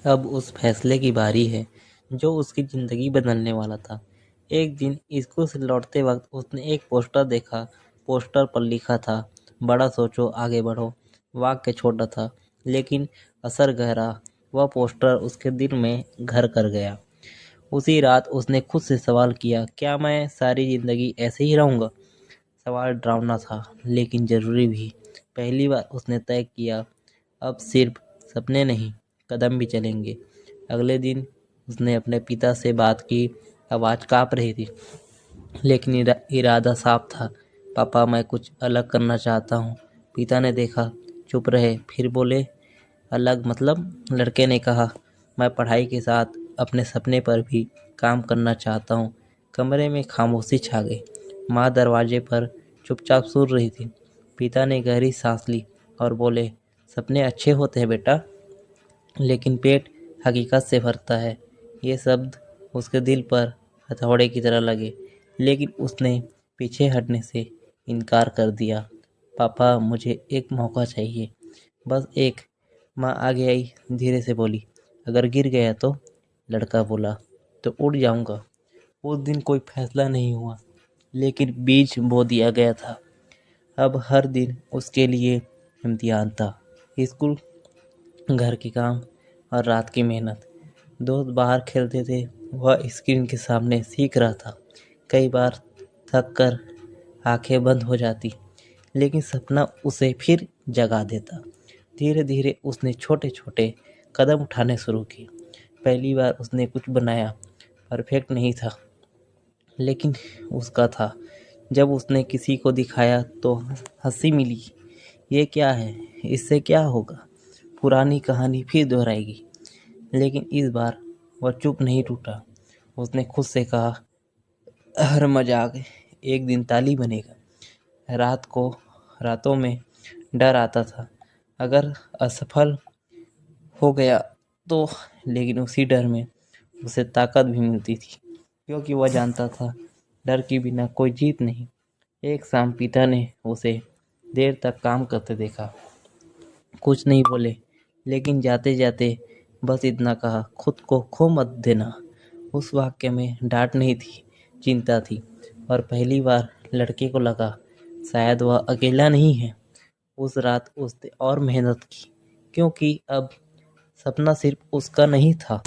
अब उस फैसले की बारी है जो उसकी ज़िंदगी बदलने वाला था। एक दिन स्कूल से लौटते वक्त उसने एक पोस्टर देखा। पोस्टर पर लिखा था, बड़ा सोचो आगे बढ़ो। वाक्य छोटा था लेकिन असर गहरा। वह पोस्टर उसके दिल में घर कर गया। उसी रात उसने खुद से सवाल किया, क्या मैं सारी ज़िंदगी ऐसे ही रहूँगा? सवाल डरावना था लेकिन ज़रूरी भी। पहली बार उसने तय किया, अब सिर्फ सपने नहीं, कदम भी चलेंगे। अगले दिन उसने अपने पिता से बात की। आवाज़ काँप रही थी लेकिन इरादा साफ था। पापा, मैं कुछ अलग करना चाहता हूँ। पिता ने देखा, चुप रहे, फिर बोले, अलग मतलब? लड़के ने कहा, मैं पढ़ाई के साथ अपने सपने पर भी काम करना चाहता हूँ। कमरे में खामोशी छा गई। माँ दरवाजे पर चुपचाप सुन रही थी। पिता ने गहरी सांस ली और बोले, सपने अच्छे होते हैं बेटा, लेकिन पेट हकीकत से भरता है। ये शब्द उसके दिल पर हथौड़े की तरह लगे, लेकिन उसने पीछे हटने से इनकार कर दिया। पापा, मुझे एक मौका चाहिए, बस एक। माँ आगे आई, धीरे से बोली, अगर गिर गया तो? लड़का बोला, तो उड़ जाऊंगा। उस दिन कोई फैसला नहीं हुआ, लेकिन बीज बो दिया गया था। अब हर दिन उसके लिए इम्तिहान था। स्कूल, घर के काम और रात की मेहनत। दोस्त बाहर खेलते थे, वह स्क्रीन के सामने सीख रहा था। कई बार थक कर आंखें बंद हो जाती, लेकिन सपना उसे फिर जगा देता। धीरे धीरे उसने छोटे छोटे कदम उठाने शुरू किए। पहली बार उसने कुछ बनाया, परफेक्ट नहीं था, लेकिन उसका था। जब उसने किसी को दिखाया तो हंसी मिली। ये क्या है, इससे क्या होगा? पुरानी कहानी फिर दोहराएगी। लेकिन इस बार वह चुप नहीं टूटा। उसने खुद से कहा, हर मजाक एक दिन ताली बनेगा। रातों में डर आता था, अगर असफल हो गया तो, लेकिन उसी डर में उसे ताकत भी मिलती थी, क्योंकि वह जानता था डर के बिना कोई जीत नहीं। एक शाम पिता ने उसे देर तक काम करते देखा। कुछ नहीं बोले, लेकिन जाते जाते बस इतना कहा, खुद को खो मत देना। उस वाक्य में डांट नहीं थी, चिंता थी। और पहली बार लड़के को लगा, शायद वह अकेला नहीं है। उस रात उसने और मेहनत की, क्योंकि अब सपना सिर्फ उसका नहीं था,